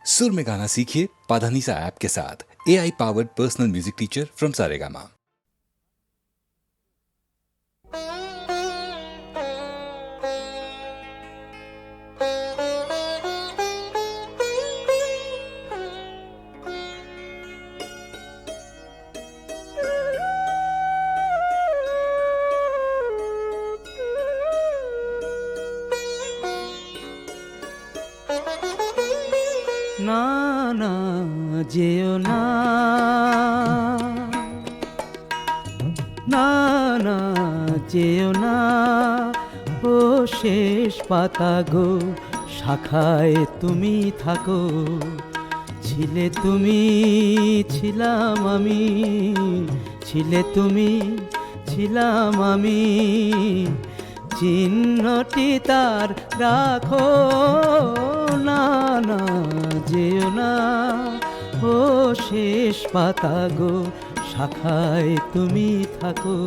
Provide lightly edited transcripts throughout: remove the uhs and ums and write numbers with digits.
सुर में गाना सीखिए पाधानीसा ऐप के साथ। AI powered personal music teacher from Saregama. না না যেও না, না না যেও না, ও শেষ পাতা গো, শাখায় তুমি থাকো। ছিলে তুমি, ছিলাম আমি, ছিলে তুমি, ছিলাম আমি, চিহ্নটি তার রাখো। না না যেও না, ও শেষ পাতা গো, শাখায় তুমি থাকো।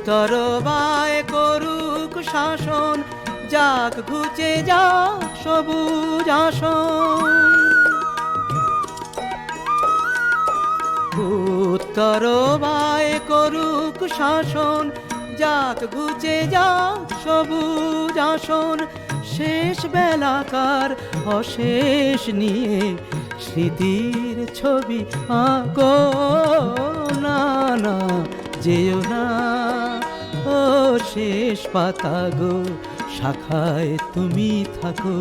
তরবায় করুক শাসন, যাক ঘুচে যাক সবুজ আসন। তরবায় করুক শাসন, যাক ঘুচে যাক সবুজ আসন। শেষ বেলাকার অশেষ নিয়ে স্মৃতির ছবি আঁকো। না না যেও না, ও শেষ পাতা গো, শাখায় তুমি থাকো।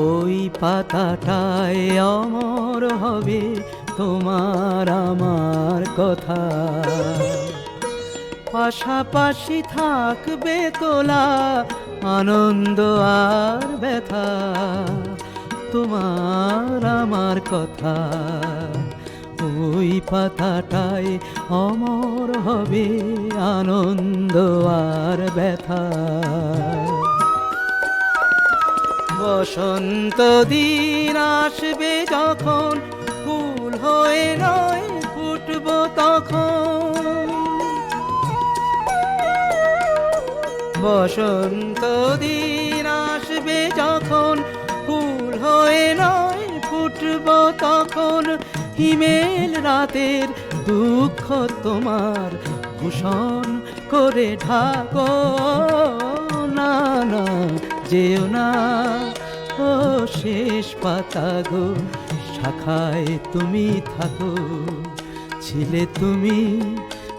ওই পাতাটায় অমর হবে তোমার আমার কথা। পাশাপাশি থাকবে তোলা আনন্দ আর ব্যথা, তোমার আমার কথা। ওই পাতাটায় অমর হবে আনন্দ আর ব্যথা। বসন্ত দিন আসবে যখন, ফুল হয়ে নয় ফুটব তখন। বসন্ত দিন আসবে যখন, ফুল হয়ে নয় ফুটব তখন। হিমেল রাতের দুঃখ তোমার ভূষণ করে ঢাকো। না না যেও না, ও শেষ পাতা গো, শাখায় তুমি থাকো। ছিলে তুমি,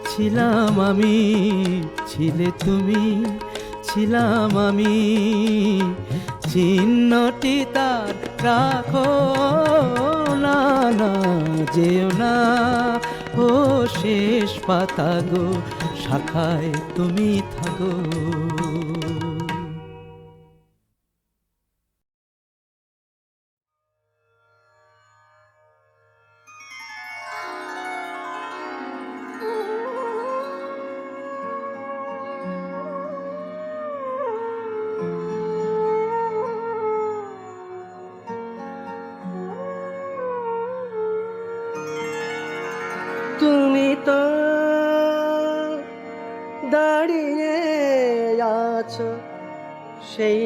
ছিলাম আমি, ছিলে তুমি, ছিলাম আমি, চিহ্নটি তার রাখো। না না যেও না, ও শেষ পাতা গো, শাখায় তুমি থাকো। তুমি তো দাঁড়িয়ে আছো সেই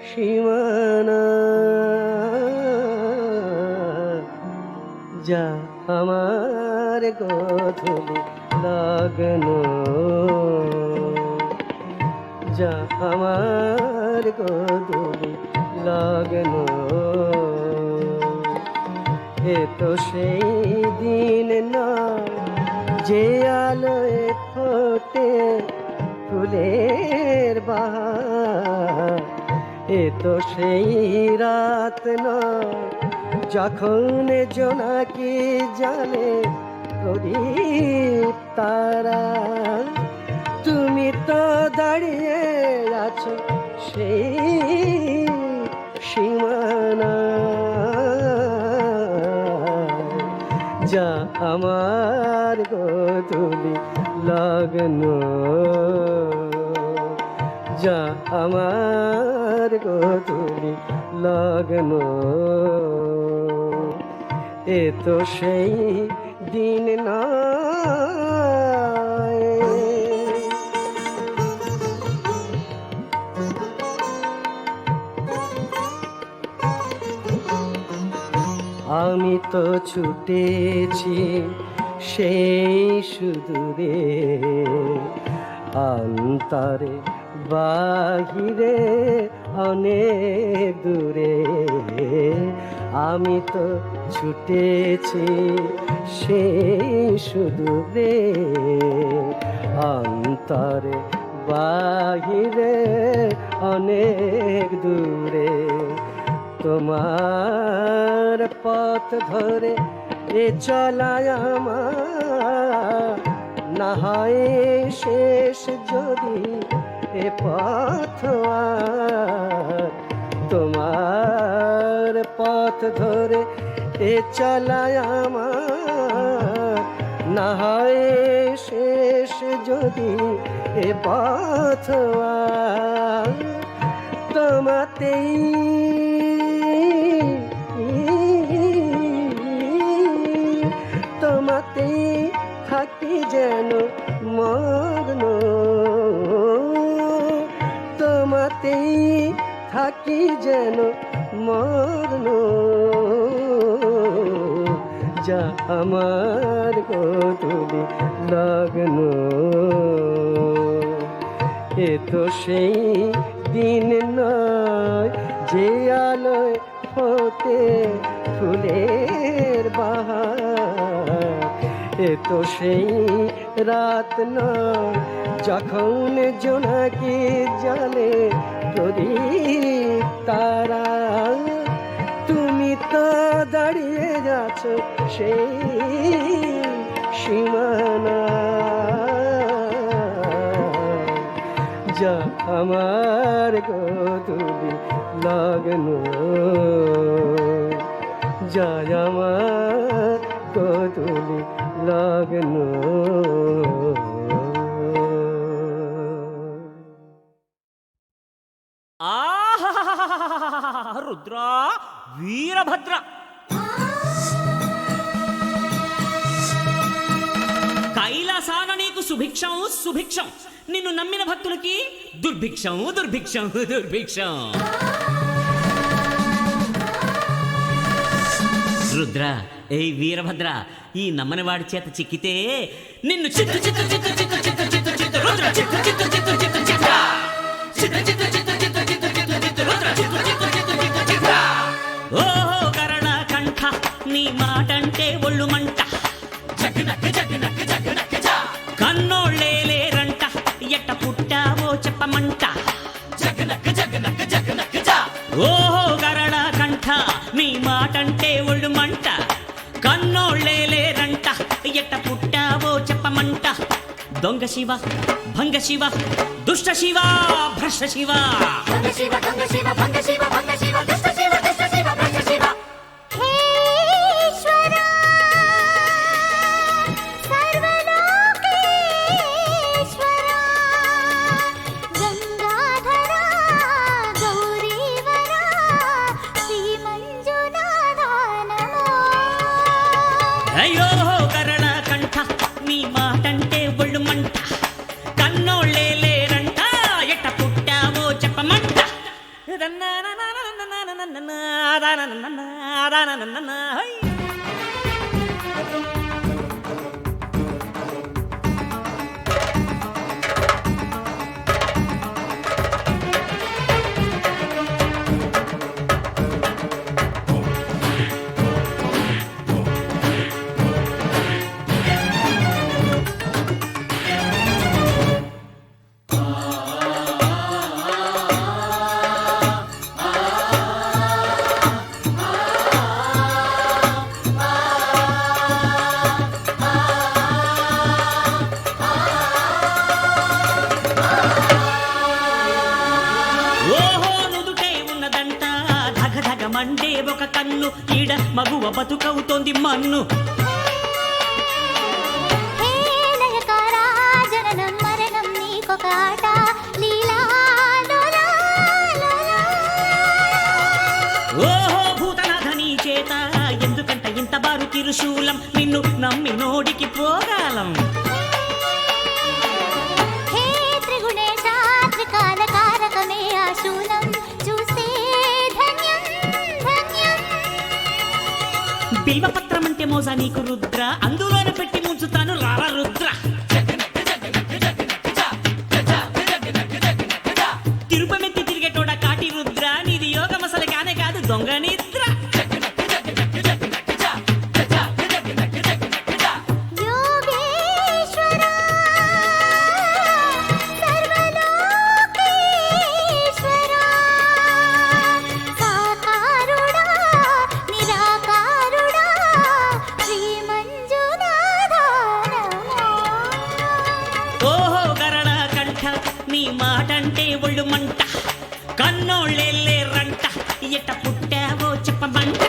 সীমানা, যা আমার গধূলি লগ্ন, যা আমার গধূলি লগ্ন। এ তো সেই দিন নয় যে আলোয় ফোটে ফুলের বাহার। এ তো সেই রাত নয় যখন জোনাকি জানে প্রদীপ তারা। তুমি তো দাঁড়িয়ে আছো সেই সীমানা, যা যা আমার গোধূলি লগ্ন, যা আমার গোধূলি লগ্ন, এ তো সেই দিন নয়। আমি তো ছুটেছি সেই সুদূরে, অন্তরে বাহিরে অনেক দূরে। আমি তো ছুটেছি সেই সুদূরে, অন্তরে বাহিরে অনেক দূরে। তোমার পথ ধরে এ চলায় আমার, না হয় শেষ যদি এ পথ আর। তোমার পথ ধরে এ চলায় আমার, না হয় শেষ যদি এ পথ আর। তোমাতেই তোমাতেই থাকি যেন মগ্ন, তোমাতেই থাকি যেন মগ্ন, যা আমার গোধূলি লগ্ন। এ তো সেই দিন নয় যে আলোয় ফোটে ফুলের বাহার। এ তো সেই রাত নয় যখন জোনাকি জলে প্রদীপ তারা। তুমি তো দাঁড়িয়ে যাচ্ছ সেই সীমানা, যা আমার গোধূলি লগ্ন, যা আমার গোধূলি লগ্ন। రుద్ర వీరభద్ర కైలాసాన నీకు సుభిక్షం సుభిక్షం, నిన్ను నమ్మిన భక్తులకి దుర్భిక్షం దుర్భిక్షం దుర్భిక్షం. రుద్ర ఏయ్ వీరభద్ర, ఈ నమ్మని వాడి చేత చిక్కితే నిన్ను చిత్తు చిత్తు చిత్తు చిత్తు చిత్తు చిత్తు చిత్తు రుద్ర చిత్తు చిత్తు చిత్తు చిత్తు చిత్త చిత్తు చిత్తు చిత్తు చిత్తు చిత్తు చిత్తు చిత్తు రుద్ర చిత్తు చిత్తు చిత్తు చిత్తు చిత్త. ఓహో కరణ కంఠ, నీ మాటంటే ఒళ్ళు మంట, జగనక్క జగనక్క జగనక్క జా. కన్నోళ్ళే లేరంట, ఎట్ట పుట్టావో చెప్పమంట, జగనక్క జగనక్క జగనక్క జా. ఓహో కరణ కంఠ, నీ మాటంటే ఒళ్ళు మంట, కన్నోళ్ళే లేరంట, ఎట్ట పుట్టావో చెప్పమంట. దొంగ శివ భంగ శివ దుష్ట శివ భ్రష్ట శివ, దొంగ శివ దొంగ శివ భంగ శివ భంగ శివ దుష్ట శివ దుష్ట శివ భ్రష్ట శివ. అయ్యో కరణ కంఠ, నీ మాటంటే ఒళ్ళు మంట, కన్నోళ్ళే లేరంట, ఎట్ట పుట్టావో చెప్పమంట. మండే ఒక కన్ను, ఈడ మగువ బతుకవుతోంది మన్ను. తిరుశూలం నిన్ను నమ్మి నోడికి పోగాలం హే త్రిగుణేశ త్రికాల కారకమే ఆ శూలం చూస్తే ధన్యం ధన్యం. బిల్వపత్రం అంటే మోసా నీకు రుద్ర అందులోనే పెట్టి ముంచుతాను రారా రుద్ర తిరుపమెత్తి తిరిగేటోడా కాటి రుద్ర నీది యోగమసలు కానే కాదు దొంగ నిద్ర యోగేశ్వర సర్వలోకేశ్వర సాకారుడా నిరాకారుడా శ్రీ మంజునాథ నమో. ఓహో గరళ కంఠ నీ మాటంటే ఒళ్ళు మంట కన్నోళ్ళెళ్ళే రంట ఎట్ట పుట్టావో చెప్పమంట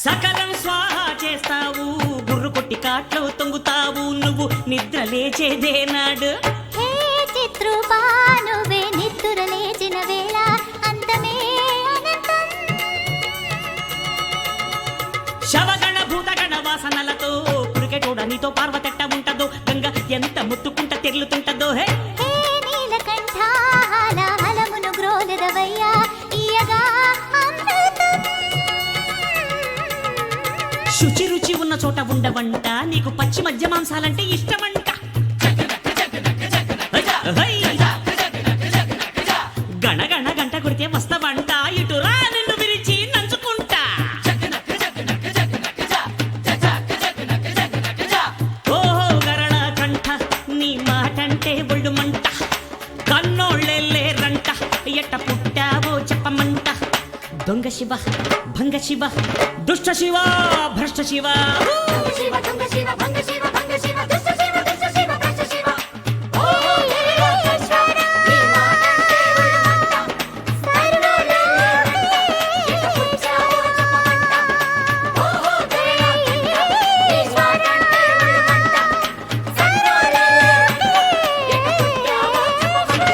సకలం స్వాహ చేస్తావు గుర్రు కొట్టి కాట్లో తొంగుతావు నువ్వు నిద్ర లేచేదేనాడు హే చిత్రూపా నువ్వే నిద్దుర లేచిన వేళ అంతమే అనంతం. శవగణ భూతగణ వాసనలతో పురికెటోడ నీతో పార్వతెట్ట ఉంటదో గంగ ఎంత ముత్తుకుంట తెర్లుతుంటదో హే హే నీలకంఠ హాలాహలమును గ్రోలెదవయ్యా ఇయ్యగా అమృతం. శుచి రుచి ఉన్న చోట ఉండవంట నీకు పచ్చి మధ్య మాంసాలంటే ఇష్టమంట హై! గణగణ గంట కొడితే వస్తావంట ఇటు రా నిన్ను విరిచి నంచుకుంటా ఓహో గరళ కంఠ నీ మాటంటే ఒళ్ళు మంట కన్నోళ్ళెళ్ళే రంట ఎట్ట పుట్టావో చెప్పమంట దొంగ శివ భంగ శివ దుష్ట శివ భ్రష్ట శివ శివ దుంగ శివ భంగ శివ భంగ శివ దుష్ట శివ దుష్ట శివ భ్రష్ట శివ. ఈశ్వర నీ మాటంటే ఒళ్ళు మంట సర్వలోకే ఎట్ట పుట్టావో చెప్పమంట. ఓహో ఈశ్వర ఒళ్ళు మంట సర్వలోకే ఎట్ట పుట్టావో చెప్పమంట.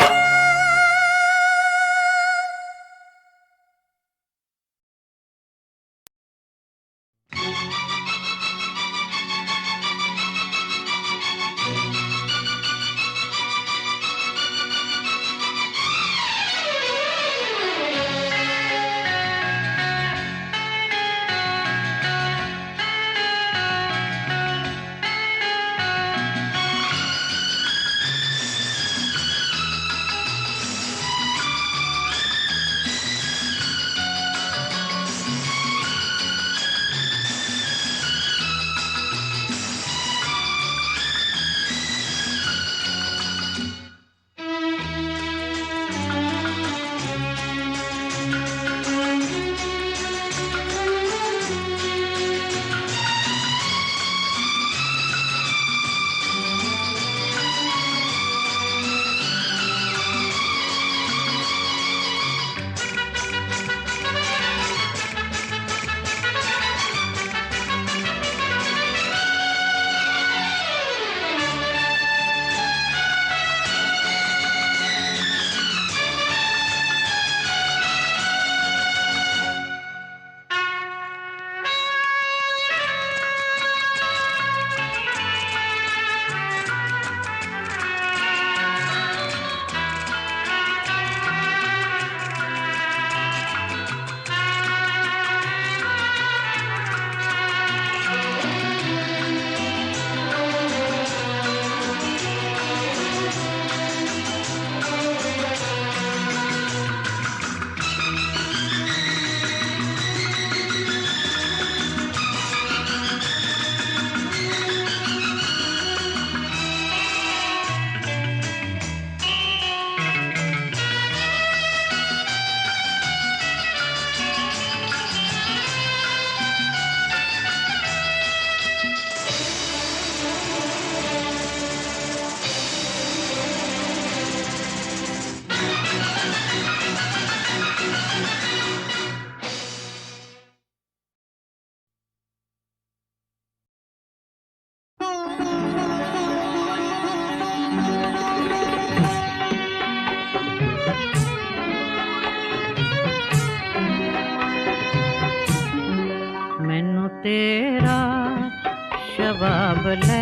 शबाब ले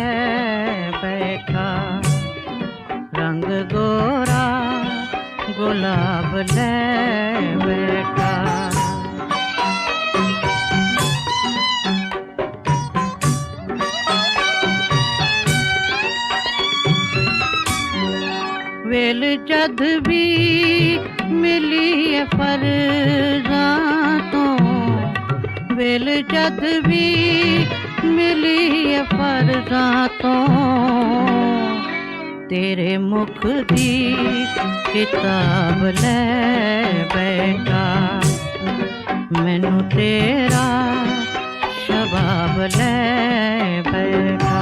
बैठा रंग गोरा गुलाब ले बैठा वेल जद भी मिली है फरजातों वेल जद भी मिली है फरजातों तेरे मुख दी किताब ले बैठा मैनू तेरा शबाब ले बैठा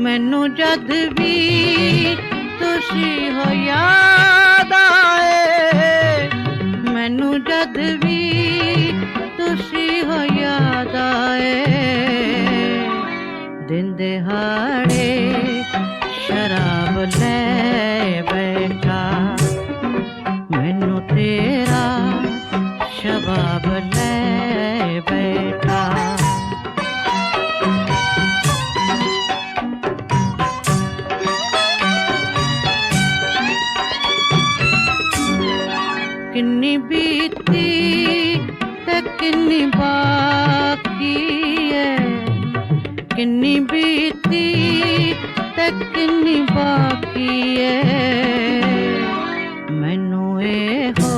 मैनू जद भी तुसी हो याद आए मैनू जद भी तुसी हो याद आए दिन दिहाड़े शराब ले बैठा मैनू तेरा शबाब ले बैठा किन्नी बीती ते किन्नी बाकी है किन्नी बीती ते किन्नी बाकी है मैनू ए हो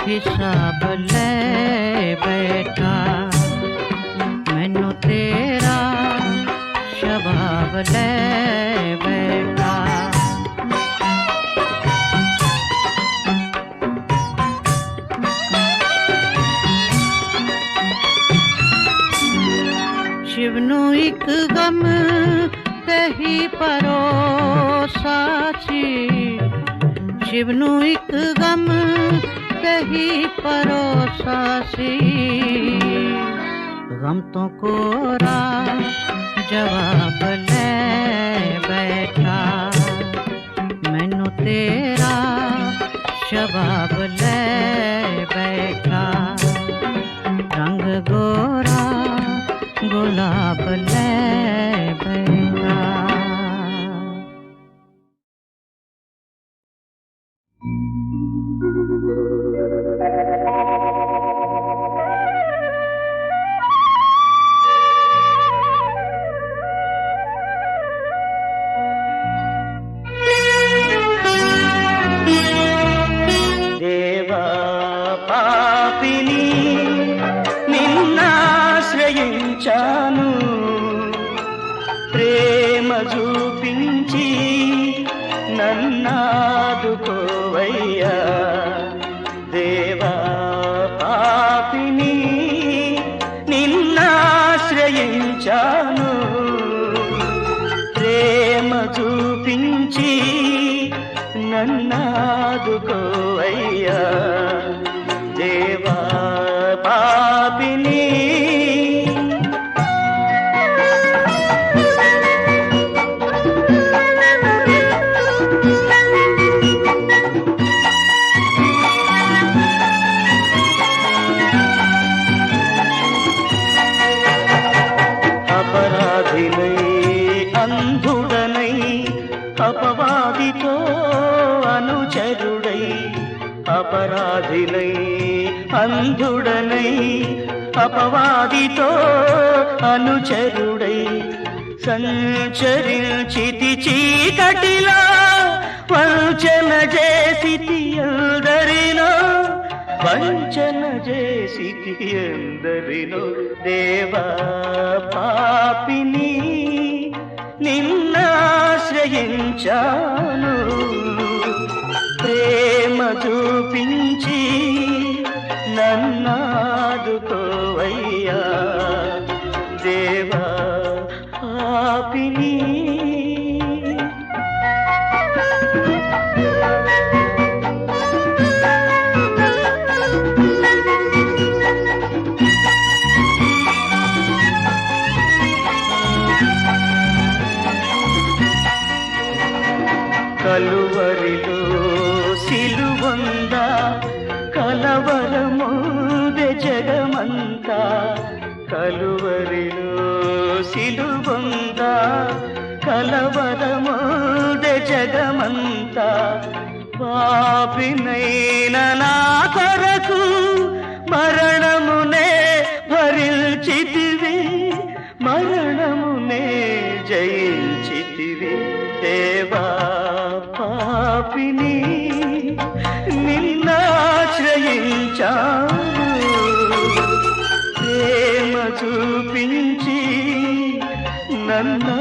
हिसाब ले बैठा मैनू तेरा शबाब ले बैठा शिव नू एक गम कही परोसा सी शिव नू एक गम कही परोसा सी गम तो कोरा जवाब ले बैठा मैनू तेरा शबाब ले बैठा रंग गोरा गुलाब ले बैठा దేవా పాపిని నిన్నాశ్రయించాను ప్రేమ చూపించి నన్నాదుకోవయ్యా దేవా పాపిని నిన్నాశ్రయించాను ప్రేమ చూపించి నన్నాదుకోవయ్యా దేవా పాపిని అపరాధినై అంధుడనై అపవాదితో అనుచరుడై అపరాధినై అంధుడనై అపవాదితో అనుచరుడై సంచరించితి చీకటిలో వంచన చేసితి అందరిలో వంచన చేసితి అందరిలో దేవా పాపిని నిన్నాశ్రయించాను ప్రేమ చూపించి నన్నాదుకోవయ్యా దేవా పాపిని కలువరి కలువరిలో సిలువందా కలవరముదే జగమంతా కలువరిలో సిలువందా కలవరముదే జగమంతా పాపినైన నా కొరకు మరణమునే భరించితివి మరణమునే జయించితివి దేవా పాపిని నిన్నాశ్రయించాను ప్రేమ చూపించి నన్ను